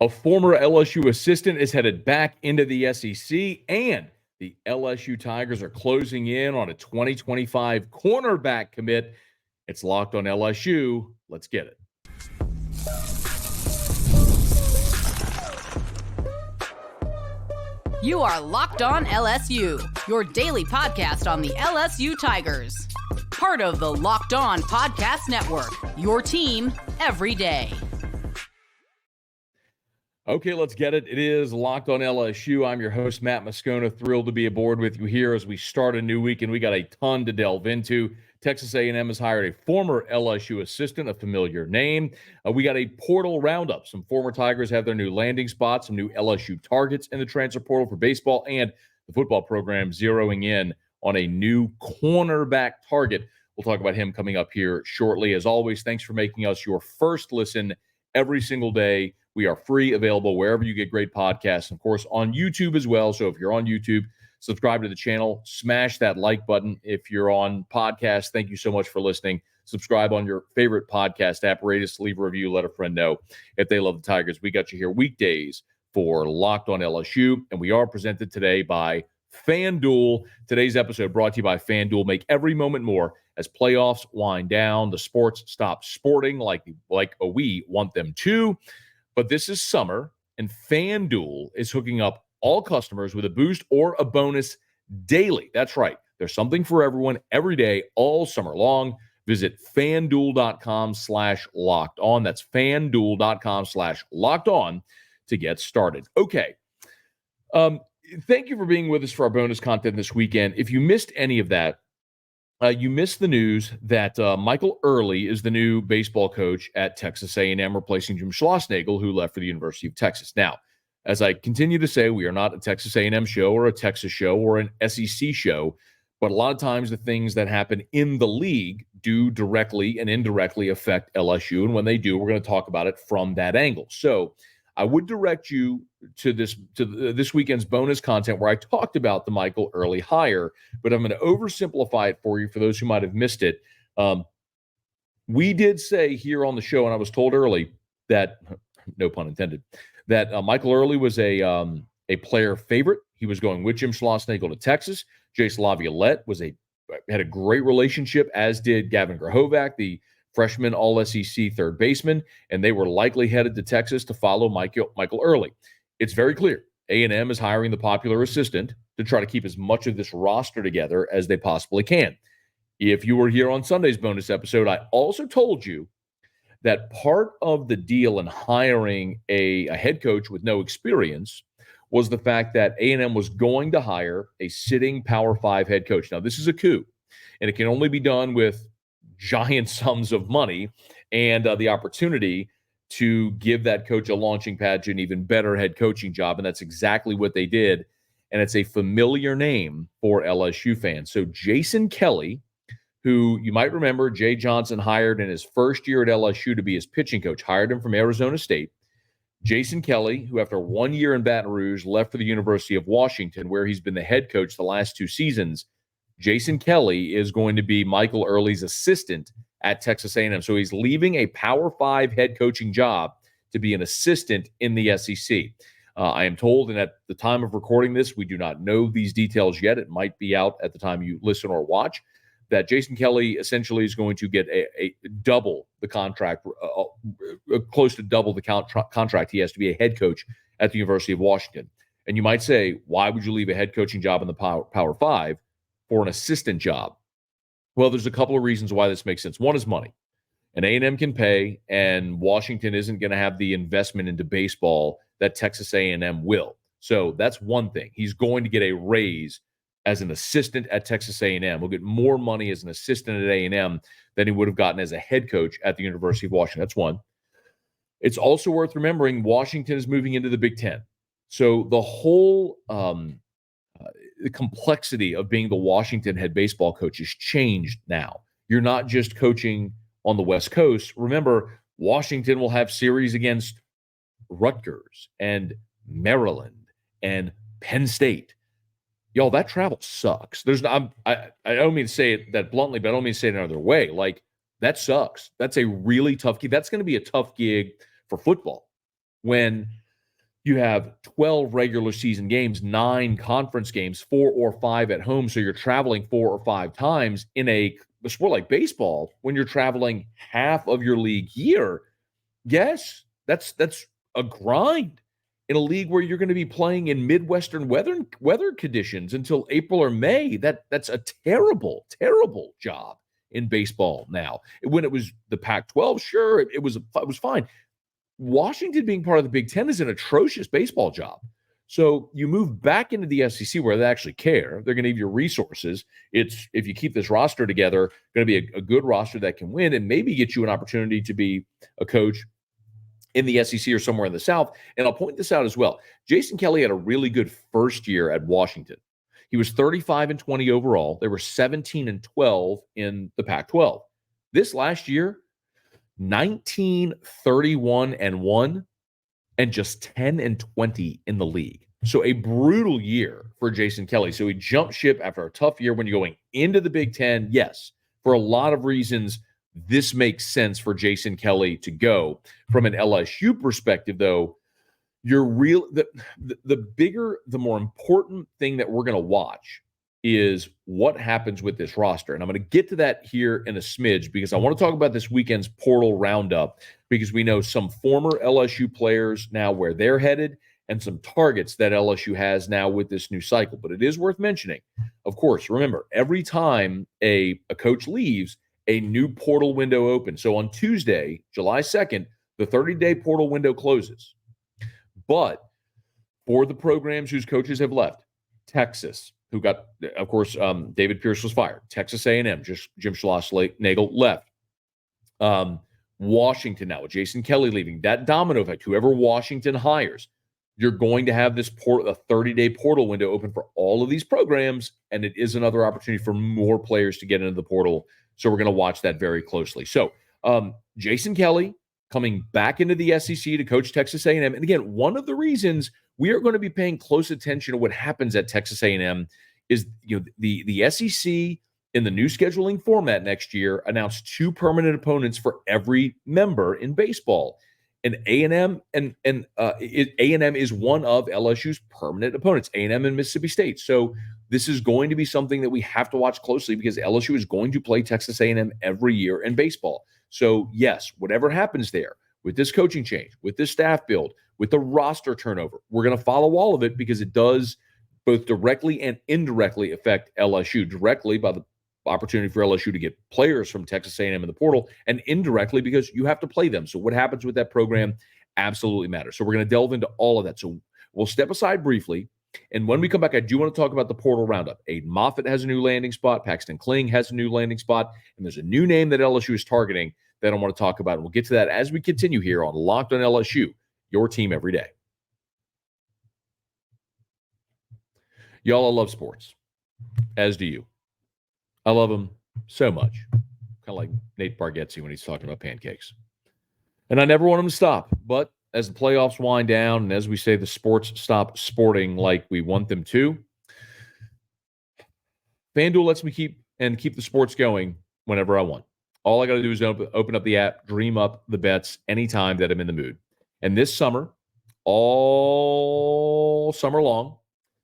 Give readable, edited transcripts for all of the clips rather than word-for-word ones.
A former LSU assistant is headed back into the SEC, and the LSU Tigers are closing in on a 2025 cornerback commit. It's Locked on LSU. Let's get it. You are Locked on LSU, your daily podcast on the LSU Tigers. Part of the Locked On Podcast Network, your team every day. Okay, let's get it. It is Locked on LSU. I'm your host, Matt Moscona. Thrilled to be aboard with you here as we start a new week, and we got a ton to delve into. Texas A&M has hired a former LSU assistant, a familiar name. We got a portal roundup. Some former Tigers have their new landing spots, some new LSU targets in the transfer portal for baseball, and the football program zeroing in on a new cornerback target. We'll talk about him coming up here shortly. As always, thanks for making us your first listen every single day. We are free, available wherever you get great podcasts, of course, on YouTube as well. So if you're on YouTube, subscribe to the channel, smash that like button. If you're on podcast, thank you so much for listening. Subscribe on your favorite podcast app, rate us, leave a review, let a friend know if they love the Tigers. We got you here weekdays for Locked on LSU, and we are presented today by FanDuel. Today's episode brought to you by FanDuel. Make every moment more as playoffs wind down. The sports stop sporting like we want them to. But this is summer, and FanDuel is hooking up all customers with a boost or a bonus daily. That's right. There's something for everyone every day, all summer long. Visit FanDuel.com/locked on. That's FanDuel.com/locked on to get started. Okay. Thank you for being with us for our bonus content this weekend. If you missed any of that, you missed the news that Michael Early is the new baseball coach at Texas A&M, replacing Jim Schlossnagle, who left for the University of Texas. Now, as I continue to say, we are not a Texas A&M show or a Texas show or an SEC show, but a lot of times the things that happen in the league do directly and indirectly affect LSU, and when they do, we're going to talk about it from that angle. So I would direct you to this weekend's bonus content where I talked about the Michael Early hire, but I'm going to oversimplify it for you for those who might have missed it. We did say here on the show, and I was told early that, no pun intended, that Michael Early was a player favorite. He was going with Jim Schlossnagle to Texas. Jace Laviolette had a great relationship, as did Gavin Grahovac, the freshman All-SEC third baseman, and they were likely headed to Texas to follow Michael Early. It's very clear A&M is hiring the popular assistant to try to keep as much of this roster together as they possibly can. If you were here on Sunday's bonus episode, I also told you that part of the deal in hiring a head coach with no experience was the fact that A&M was going to hire a sitting Power 5 head coach. Now, this is a coup, and it can only be done with giant sums of money and the opportunity to give that coach a launching pad to an even better head coaching job. And that's exactly what they did. And it's a familiar name for LSU fans. So Jason Kelly, who you might remember Jay Johnson hired in his first year at LSU to be his pitching coach, hired him from Arizona State. Jason Kelly, who after 1 year in Baton Rouge left for the University of Washington, where he's been the head coach the last 2 seasons. Jason Kelly is going to be Michael Early's assistant at Texas A&M. So he's leaving a Power 5 head coaching job to be an assistant in the SEC. I am told, and at the time of recording this, we do not know these details yet. It might be out at the time you listen or watch, that Jason Kelly essentially is going to get a double the contract, close to double the contract he has to be a head coach at the University of Washington. And you might say, why would you leave a head coaching job in the Power 5 for an assistant job? Well, there's a couple of reasons why this makes sense. One is money. And A&M can pay, and Washington isn't going to have the investment into baseball that Texas A&M will. So that's one thing. He's going to get a raise as an assistant at Texas A&M. He'll get more money as an assistant at A&M than he would have gotten as a head coach at the University of Washington. That's one. It's also worth remembering Washington is moving into the Big Ten. So the whole the complexity of being the Washington head baseball coach has changed now. You're not just coaching on the West Coast. Remember, Washington will have series against Rutgers and Maryland and Penn State. Y'all, that travel sucks. I don't mean to say it that bluntly, but I don't mean to say it another way. Like, that sucks. That's a really tough gig. That's going to be a tough gig for football when You have 12 regular season games, 9 conference games, 4 or 5 at home. So you're traveling 4 or 5 times in a sport like baseball. When you're traveling half of your league year, yes, that's a grind in a league where you're going to be playing in Midwestern weather conditions until April or May. That's a terrible, terrible job in baseball now. When it was the Pac-12, sure, it was fine. Washington being part of the Big Ten is an atrocious baseball job. So you move back into the SEC where they actually care. They're going to give you resources. It's, if you keep this roster together, going to be a good roster that can win and maybe get you an opportunity to be a coach in the SEC or somewhere in the South. And I'll point this out as well. Jason Kelly had a really good first year at Washington. He was 35-20 overall. They were 17-12 in the Pac-12. This last year, 19-31-1 and just 10-20 in the league. So a brutal year for Jason Kelly. So he jumped ship after a tough year when you're going into the Big Ten. Yes, for a lot of reasons, this makes sense for Jason Kelly to go. From an LSU perspective, though, the bigger, the more important thing that we're going to watch is what happens with this roster. And I'm going to get to that here in a smidge because I want to talk about this weekend's portal roundup because we know some former LSU players now where they're headed and some targets that LSU has now with this new cycle. But it is worth mentioning, of course, remember, every time a coach leaves, a new portal window opens. So on Tuesday, July 2nd, the 30-day portal window closes. But for the programs whose coaches have left, Texas, who got, of course, David Pierce was fired. Texas A&M, just Jim Schloss-Nagel left. Washington now with Jason Kelly leaving. That domino effect, whoever Washington hires, you're going to have this a 30-day portal window open for all of these programs, and it is another opportunity for more players to get into the portal. So we're going to watch that very closely. So Jason Kelly coming back into the SEC to coach Texas A&M. And again, one of the reasons we are going to be paying close attention to what happens at Texas A&M is, the SEC in the new scheduling format next year announced 2 permanent opponents for every member in baseball. And A&M A&M is one of LSU's permanent opponents, A&M and Mississippi State. So this is going to be something that we have to watch closely because LSU is going to play Texas A&M every year in baseball. So yes, whatever happens there with this coaching change, with this staff build, with the roster turnover, we're going to follow all of it because it does both directly and indirectly affect LSU. Directly by the opportunity for LSU to get players from Texas A&M in the portal, and indirectly because you have to play them. So what happens with that program absolutely matters. So we're going to delve into all of that. So we'll step aside briefly. And when we come back, I do want to talk about the portal roundup. Aiden Moffitt has a new landing spot. Paxton Kling has a new landing spot. And there's a new name that LSU is targeting that I want to talk about. And we'll get to that as we continue here on Locked on LSU, your team every day. Y'all, I love sports, as do you. I love them so much. Kind of like Nate Bargatze when he's talking about pancakes. And I never want them to stop. But as the playoffs wind down and as we say the sports stop sporting like we want them to, FanDuel lets me keep the sports going whenever I want. All I got to do is open up the app, dream up the bets anytime that I'm in the mood. And this summer, all summer long,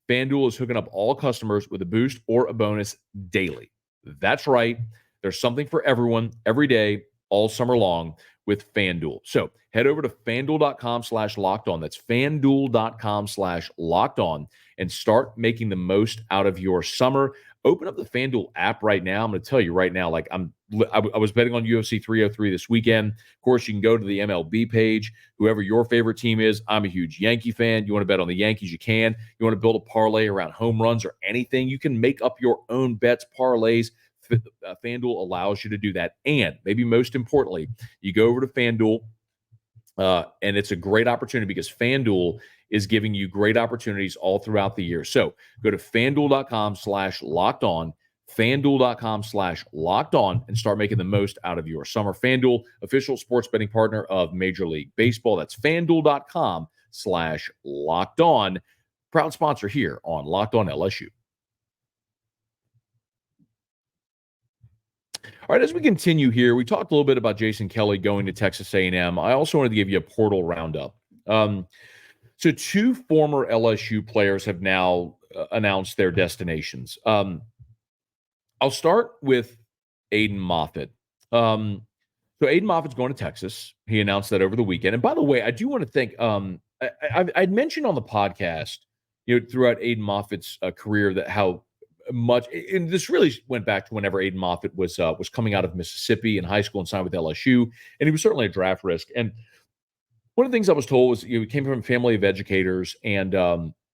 FanDuel is hooking up all customers with a boost or a bonus daily. That's right. There's something for everyone every day, all summer long with FanDuel. So head over to FanDuel.com/lockedon. That's FanDuel.com/lockedon and start making the most out of your summer. Open up the FanDuel app right now. I'm going to tell you right now, like I was betting on UFC 303 this weekend. Of course, you can go to the MLB page, whoever your favorite team is. I'm a huge Yankee fan. You want to bet on the Yankees, you can. You want to build a parlay around home runs or anything, you can make up your own bets, parlays. FanDuel allows you to do that. And maybe most importantly, you go over to FanDuel, and it's a great opportunity because FanDuel is giving you great opportunities all throughout the year. So go to FanDuel.com/lockedon, FanDuel.com/lockedon, and start making the most out of your summer. FanDuel, official sports betting partner of Major League Baseball. That's FanDuel.com/lockedon. Proud sponsor here on Locked On LSU. All right, as we continue here, we talked a little bit about Jason Kelly going to Texas A&M. I also wanted to give you a portal roundup. So two former LSU players have now announced their destinations. I'll start with Aiden Moffitt. So Aiden Moffitt's going to Texas. He announced that over the weekend. And by the way, I do want to thank I'd mentioned on the podcast, throughout Aiden Moffitt's career that how much, and this really went back to whenever Aiden Moffitt was coming out of Mississippi in high school and signed with LSU, and he was certainly a draft risk. And one of the things I was told was he came from a family of educators, and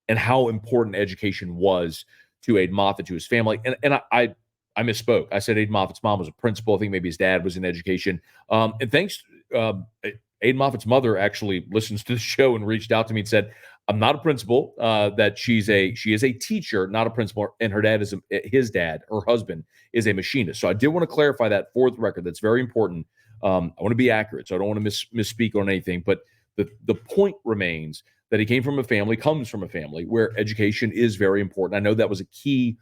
how important education was to Aiden Moffitt, to his family. And I misspoke. I said Aiden Moffitt's mom was a principal. I think maybe his dad was in education. And thanks, Aiden Moffitt's mother actually listens to the show and reached out to me and said, "I'm not a principal. That she is a teacher, not a principal, and her husband is a machinist." So I did want to clarify that for the record. That's very important. I want to be accurate, so I don't want to misspeak on anything. But the point remains that he comes from a family where education is very important. I know that was a key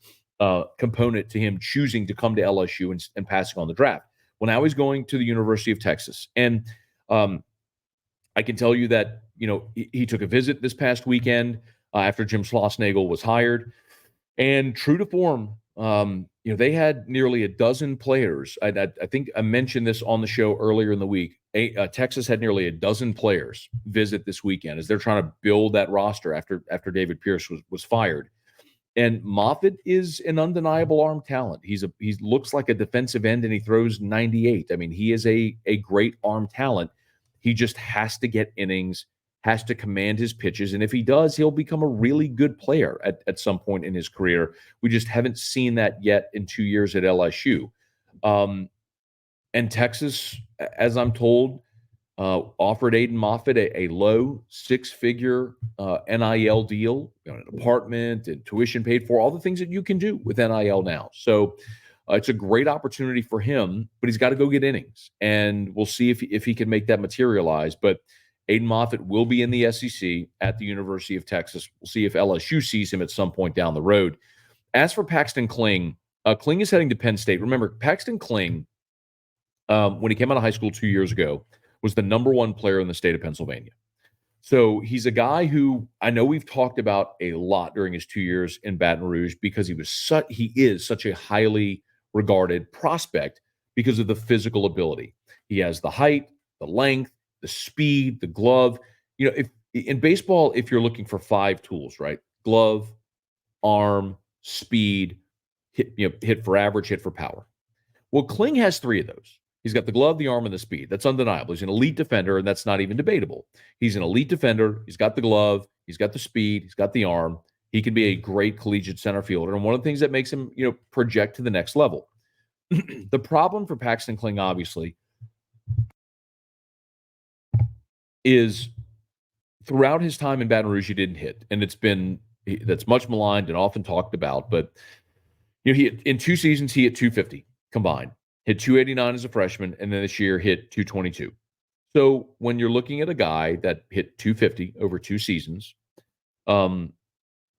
component to him choosing to come to LSU and passing on the draft. Well, now he's going to the University of Texas. And I can tell you that, he took a visit this past weekend after Jim Schlossnagle was hired. And true to form, they had nearly a dozen players. I think I mentioned this on the show earlier in the week. Texas had nearly a dozen players visit this weekend as they're trying to build that roster after David Pierce was fired. And Moffitt is an undeniable arm talent. He looks like a defensive end, and he throws 98. I mean, he is a great arm talent. He just has to get innings, has to command his pitches. And if he does, he'll become a really good player at some point in his career. We just haven't seen that yet in 2 years at LSU. And Texas, as I'm told, offered Aiden Moffitt a low six-figure NIL deal, an apartment and tuition paid for, all the things that you can do with NIL now. So it's a great opportunity for him, but he's got to go get innings, and we'll see if he can make that materialize. But Aiden Moffitt will be in the SEC at the University of Texas. We'll see if LSU sees him at some point down the road. As for Paxton Kling, Kling is heading to Penn State. Remember, Paxton Kling, when he came out of high school 2 years ago, was the number one player in the state of Pennsylvania. So he's a guy who I know we've talked about a lot during his 2 years in Baton Rouge because he is such a highly regarded prospect because of the physical ability. He has the height, the length, the speed, the glove. If in baseball, if you're looking for 5 tools, right? Glove, arm, speed, hit for average, hit for power. Well, Kling has 3 of those. He's got the glove, the arm, and the speed. That's undeniable. He's an elite defender, and that's not even debatable. He's an elite defender. He's got the glove. He's got the speed. He's got the arm. He can be a great collegiate center fielder. And one of the things that makes him, project to the next level. The problem for Paxton Kling, obviously, is throughout his time in Baton Rouge, he didn't hit. And that's much maligned and often talked about. But, in 2 seasons, he hit 250 combined. Hit 289 as a freshman, and then this year hit 222. So when you're looking at a guy that hit 250 over 2 seasons,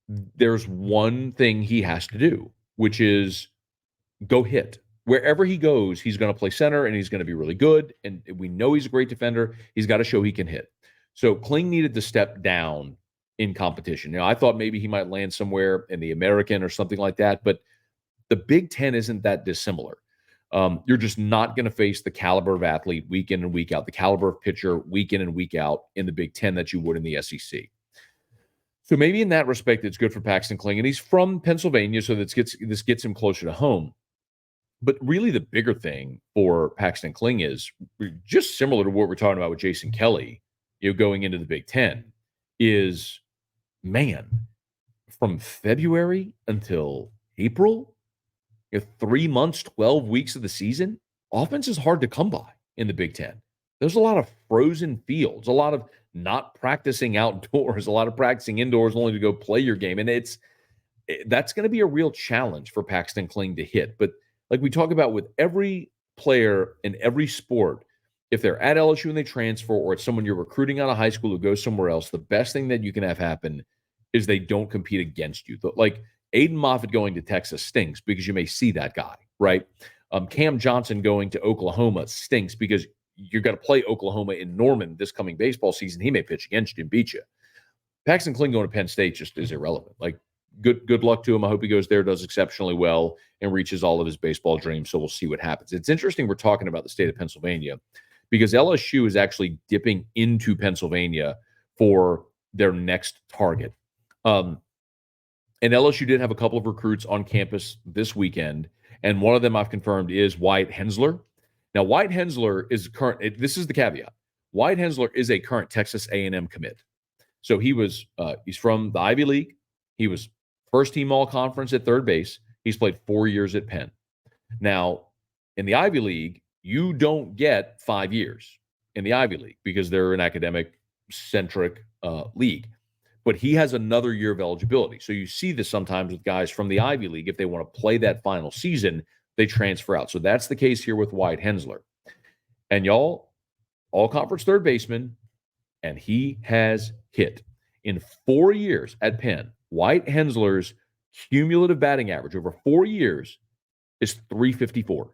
there's one thing he has to do, which is go hit. Wherever he goes, he's going to play center, and he's going to be really good. And we know he's a great defender. He's got to show he can hit. So Kling needed to step down in competition. I thought maybe he might land somewhere in the American or something like that, but the Big Ten isn't that dissimilar. You're just not going to face the caliber of athlete week in and week out, the caliber of pitcher week in and week out in the Big Ten that you would in the SEC. So maybe in that respect, it's good for Paxton Kling. And he's from Pennsylvania, so this gets him closer to home. But really the bigger thing for Paxton Kling is just similar to what we're talking about with Jason Kelly, going into the Big Ten, is, man, from February until April, 3 months, 12 weeks of the season, offense is hard to come by in the Big Ten. There's a lot of frozen fields, a lot of not practicing outdoors, a lot of practicing indoors only to go play your game. And that's going to be a real challenge for Paxton Kling to hit. But like we talk about with every player in every sport, if they're at LSU and they transfer, or it's someone you're recruiting out of high school who goes somewhere else, the best thing that you can have happen is they don't compete against you. Like Aiden Moffitt going to Texas stinks because you may see that guy, right? Cam Johnson going to Oklahoma stinks because you're going to play Oklahoma in Norman this coming baseball season. He may pitch against you and beat you. Paxton Kling going to Penn State just is irrelevant. Like, good luck to him. I hope he goes there, does exceptionally well, and reaches all of his baseball dreams. So we'll see what happens. It's interesting we're talking about the state of Pennsylvania because LSU is actually dipping into Pennsylvania for their next target. And LSU did have a couple of recruits on campus this weekend, and one of them I've confirmed is Wyatt Hensler. Now, Wyatt Hensler is current. This is the caveat. Wyatt Hensler is a current Texas A&M commit. So he's from the Ivy League. He was first-team all-conference at third base. He's played 4 years at Penn. Now, in the Ivy League, you don't get 5 years in the Ivy League because they're an academic-centric league. But he has another year of eligibility. So you see this sometimes with guys from the Ivy League. If they want to play that final season, they transfer out. So that's the case here with Wyatt Hensler. And y'all, all-conference third baseman, and he has hit. In 4 years at Penn, Wyatt Hensler's cumulative batting average over 4 years is .354.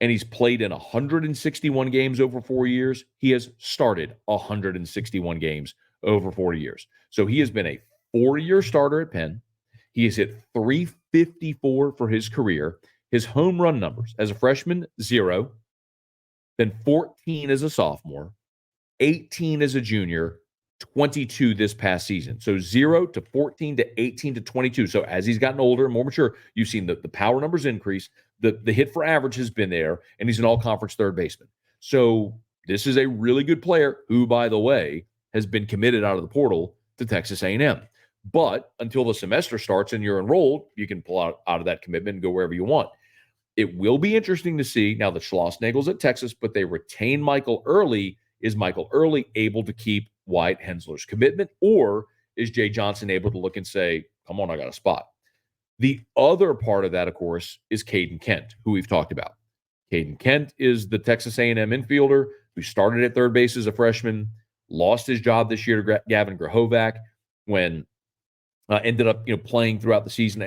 And he's played in 161 games over 4 years. He has started 161 games over 4 years. So he has been a 4-year starter at Penn. He has hit .354 for his career. His home run numbers as a freshman, 0, then 14 as a sophomore, 18 as a junior, 22 this past season. So 0 to 14 to 18 to 22. So as he's gotten older and more mature, you've seen the power numbers increase. The hit for average has been there, and he's an all-conference third baseman. So this is a really good player who, by the way, has been committed out of the portal to Texas A&M. But until the semester starts and you're enrolled, you can pull out of that commitment and go wherever you want. It will be interesting to see now that Schlossnagel's at Texas, but they retain Michael Early. Is Michael Early able to keep Wyatt Hensler's commitment, or is Jay Johnson able to look and say, come on, I got a spot? The other part of that, of course, is Caden Kent, who we've talked about. Caden Kent is the Texas A&M infielder who started at third base as a freshman, lost his job this year to Gavin Grahovac when ended up playing throughout the season.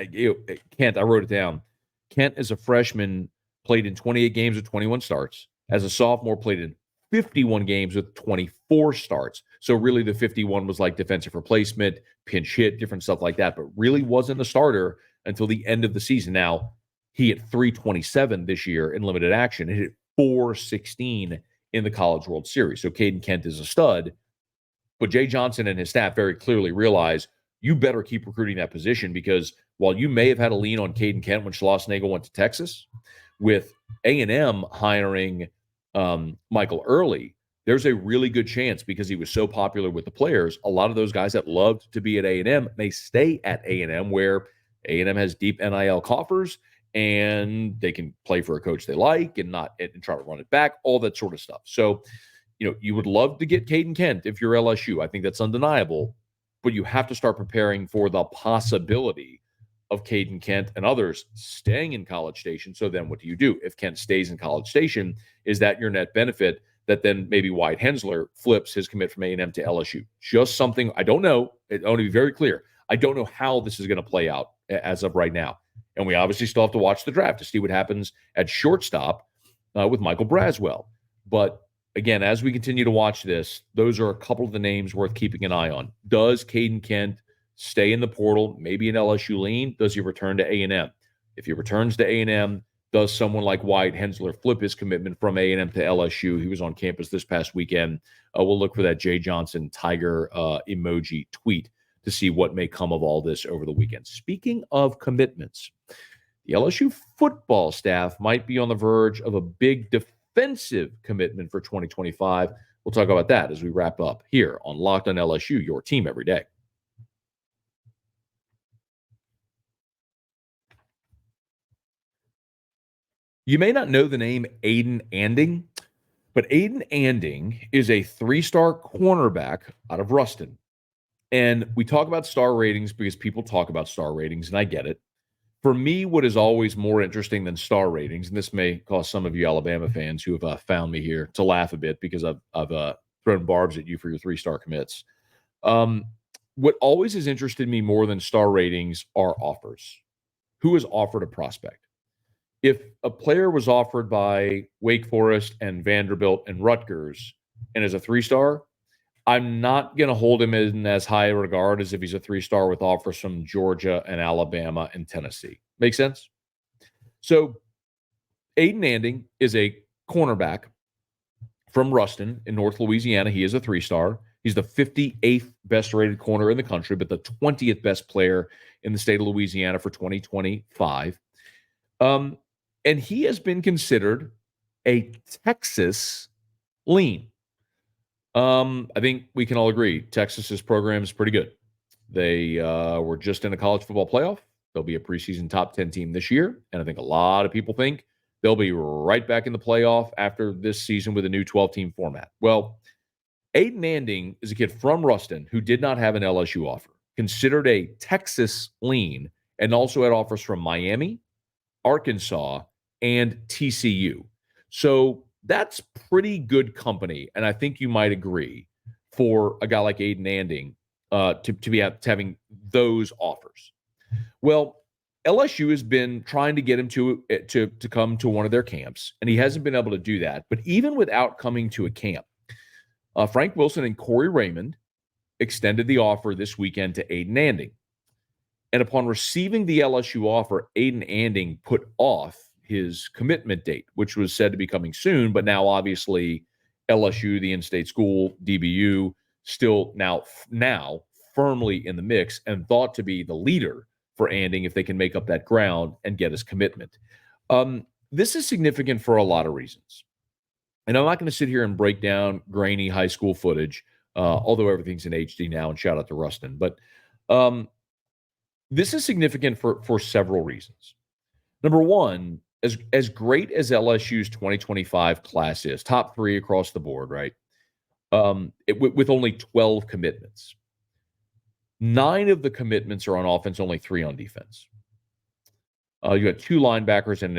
Kent, I wrote it down. Kent, as a freshman, played in 28 games with 21 starts. As a sophomore, played in 51 games with 24 starts. So really the 51 was like defensive replacement, pinch hit, different stuff like that, but really wasn't a starter until the end of the season. Now, he hit .327 this year in limited action. He hit .416 in the College World Series. So Caden Kent is a stud, but Jay Johnson and his staff very clearly realize you better keep recruiting that position because while you may have had a lean on Caden Kent when Schlossnagel went to Texas, with A&M hiring Michael Early, there's a really good chance because he was so popular with the players. A lot of those guys that loved to be at A&M may stay at A&M, where A&M has deep NIL coffers and they can play for a coach they like and try to run it back, all that sort of stuff. So, you would love to get Caden Kent if you're LSU. I think that's undeniable, but you have to start preparing for the possibility of Caden Kent and others staying in College Station. So then what do you do? If Kent stays in College Station, is that your net benefit that then maybe Wyatt Hensler flips his commit from A&M to LSU? Just something I don't know. I want to be very clear. I don't know how this is going to play out as of right now. And we obviously still have to watch the draft to see what happens at shortstop with Michael Braswell. But again, as we continue to watch this, those are a couple of the names worth keeping an eye on. Does Caden Kent stay in the portal, maybe an LSU lean? Does he return to A&M? If he returns to A&M, does someone like Wyatt Hensler flip his commitment from A&M to LSU? He was on campus this past weekend. We'll look for that Jay Johnson Tiger emoji tweet to see what may come of all this over the weekend. Speaking of commitments, the LSU football staff might be on the verge of a big defensive commitment for 2025. We'll talk about that as we wrap up here on Locked on LSU, your team every day. You may not know the name Aiden Anding, but Aiden Anding is a 3-star cornerback out of Ruston. And we talk about star ratings because people talk about star ratings, and I get it. For me, what is always more interesting than star ratings, and this may cause some of you Alabama fans who have found me here to laugh a bit because I've thrown barbs at you for your 3-star commits. What always has interested me more than star ratings are offers. Who has offered a prospect? If a player was offered by Wake Forest and Vanderbilt and Rutgers and is a 3-star, I'm not going to hold him in as high a regard as if he's a 3-star with offers from Georgia and Alabama and Tennessee. Make sense? So Aiden Anding is a cornerback from Ruston in North Louisiana. He is a 3-star. He's the 58th best rated corner in the country, but the 20th best player in the state of Louisiana for 2025. And he has been considered a Texas lean. I think we can all agree Texas's program is pretty good. They were just in a college football playoff. They'll be a preseason top 10 team this year. And I think a lot of people think they'll be right back in the playoff after this season with a new 12-team format. Well, Aiden Anding is a kid from Ruston who did not have an LSU offer, considered a Texas lean, and also had offers from Miami, Arkansas, and TCU. So that's pretty good company, and I think you might agree for a guy like Aiden Anding to be having those offers. Well, LSU has been trying to get him to come to one of their camps, and he hasn't been able to do that. But even without coming to a camp, Frank Wilson and Corey Raymond extended the offer this weekend to Aiden Anding. And upon receiving the LSU offer, Aiden Anding put off his commitment date, which was said to be coming soon, but now obviously LSU, the in-state school, DBU, still now firmly in the mix and thought to be the leader for Anding if they can make up that ground and get his commitment. This is significant for a lot of reasons. And I'm not going to sit here and break down grainy high school footage, although everything's in HD now, and shout out to Ruston. But this is significant for several reasons. Number one, as great as LSU's 2025 class is, top 3 across the board, right? With only 12 commitments. 9 of the commitments are on offense, only 3 on defense. You got 2 linebackers and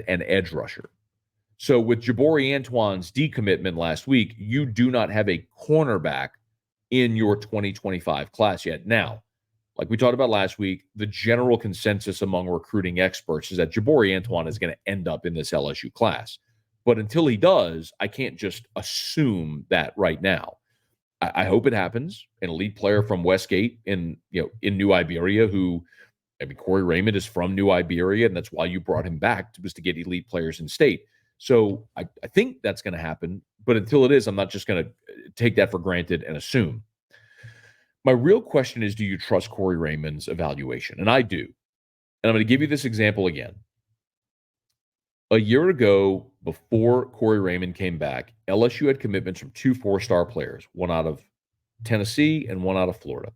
an edge rusher. So with Jabari Antoine's decommitment last week, you do not have a cornerback in your 2025 class yet. Now, like we talked about last week, the general consensus among recruiting experts is that Jabari Antoine is going to end up in this LSU class. But until he does, I can't just assume that right now. I hope it happens. An elite player from Westgate in New Iberia, Corey Raymond is from New Iberia, and that's why you brought him back, was to get elite players in state. So I think that's going to happen. But until it is, I'm not just going to take that for granted and assume. My real question is, do you trust Corey Raymond's evaluation? And I do. And I'm going to give you this example again. A year ago, before Corey Raymond came back, LSU had commitments from 2 4-star players, one out of Tennessee and one out of Florida.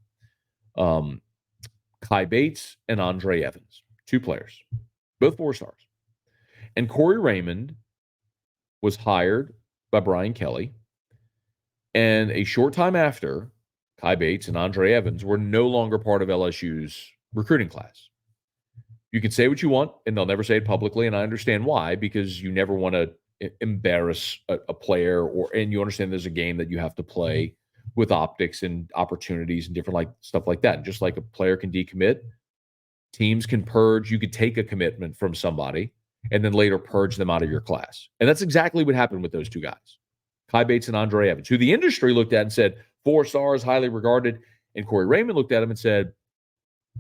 Kai Bates and Andre Evans, 2 players, both 4 stars. And Corey Raymond was hired by Brian Kelly. And a short time after, Kai Bates and Andre Evans were no longer part of LSU's recruiting class. You can say what you want, and they'll never say it publicly, and I understand why, because you never want to embarrass a player, and you understand there's a game that you have to play with optics and opportunities and different stuff like that. And just like a player can decommit, teams can purge. You could take a commitment from somebody and then later purge them out of your class. And that's exactly what happened with those 2 guys, Kai Bates and Andre Evans, who the industry looked at and said, 4 stars, highly regarded. And Corey Raymond looked at him and said,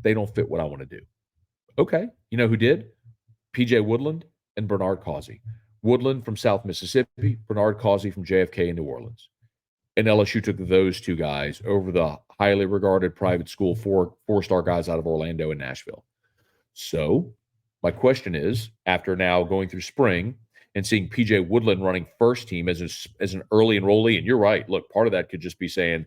they don't fit what I want to do. Okay. You know who did? PJ Woodland and Bernard Causey. Woodland from South Mississippi, Bernard Causey from JFK in New Orleans. And LSU took those 2 guys over the highly regarded private school 4-star guys out of Orlando and Nashville. So my question is, after now going through spring and seeing PJ Woodland running first team as an early enrollee, and you're right, look, part of that could just be saying,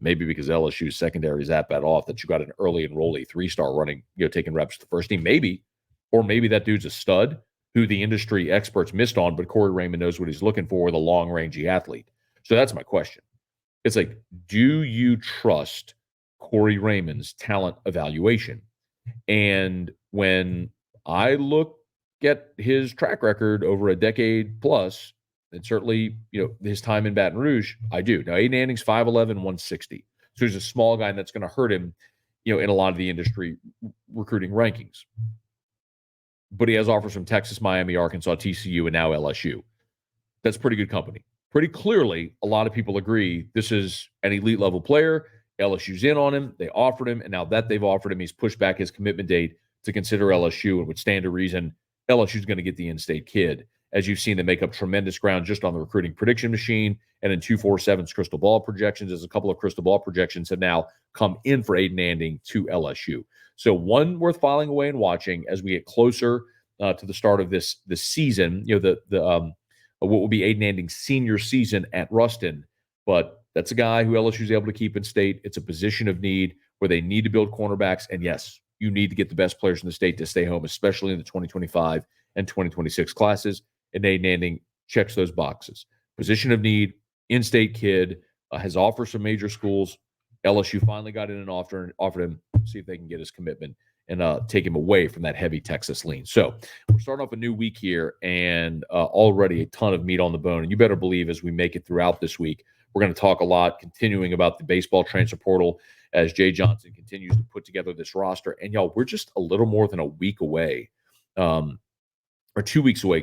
maybe because LSU's secondary is that bad off, that you got an early enrollee 3-star running, taking reps to the first team, maybe. Or maybe that dude's a stud who the industry experts missed on, but Corey Raymond knows what he's looking for with a long-rangey athlete. So that's my question. It's like, do you trust Corey Raymond's talent evaluation? And when I look at his track record over a decade plus, and certainly, his time in Baton Rouge, I do. Now, Aiden Anding's 5'11", 160. So he's a small guy, and that's going to hurt him, in a lot of the industry recruiting rankings. But he has offers from Texas, Miami, Arkansas, TCU, and now LSU. That's pretty good company. pretty clearly, a lot of people agree this is an elite level player. LSU's in on him. They offered him. And now that they've offered him, he's pushed back his commitment date to consider LSU, and would stand to reason LSU's going to get the in-state kid. As you've seen them make up tremendous ground just on the recruiting prediction machine and in 247's crystal ball projections, as a couple of crystal ball projections have now come in for Aiden Anding to LSU. So one worth filing away and watching as we get closer to the start of this season. What will be Aiden Anding's senior season at Ruston, but that's a guy who LSU is able to keep in state. It's a position of need where they need to build cornerbacks, and yes, you need to get the best players in the state to stay home, especially in the 2025 and 2026 classes. And Aiden Anding checks those boxes. Position of need, in-state kid, has offers from major schools. LSU finally got in and offered him, see if they can get his commitment and take him away from that heavy Texas lean. So we're starting off a new week here, and already a ton of meat on the bone. And you better believe as we make it throughout this week, we're going to talk a lot, continuing about the baseball transfer portal as Jay Johnson continues to put together this roster. And y'all, we're just a little more than a week away, or 2 weeks away,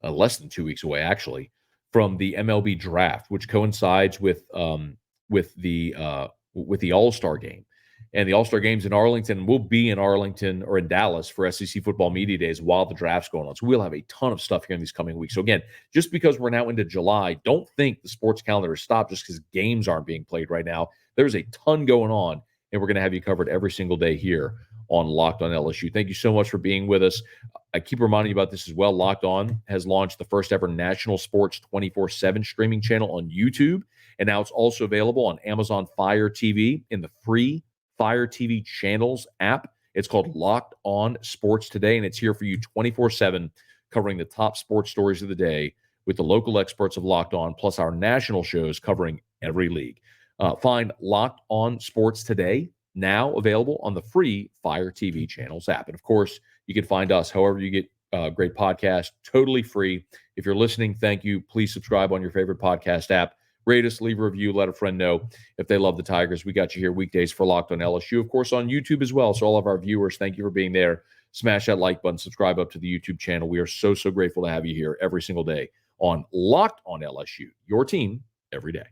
less than 2 weeks away, actually, from the MLB draft, which coincides with the All-Star game. And the All-Star game's in Arlington. We'll be in Arlington or in Dallas for SEC Football Media Days while the draft's going on. So we'll have a ton of stuff here in these coming weeks. So again, just because we're now into July, don't think the sports calendar is stopped just because games aren't being played right now. There's a ton going on, and we're going to have you covered every single day here on Locked On LSU. Thank you so much for being with us. I keep reminding you about this as well. Locked On has launched the first ever national sports 24/7 streaming channel on YouTube, and now it's also available on Amazon Fire TV in the free Fire TV Channels app. It's called Locked On Sports Today, and it's here for you 24/7, covering the top sports stories of the day with the local experts of Locked On, plus our national shows covering every league. Find Locked On Sports Today, now available on the free Fire TV Channels app. And of course, you can find us however you get great podcasts, totally free. If you're listening, thank you. Please subscribe on your favorite podcast app. Rate us, leave a review, let a friend know if they love the Tigers. We got you here weekdays for Locked On LSU, of course, on YouTube as well. So all of our viewers, thank you for being there. Smash that like button, subscribe up to the YouTube channel. We are so grateful to have you here every single day on Locked On LSU, your team every day.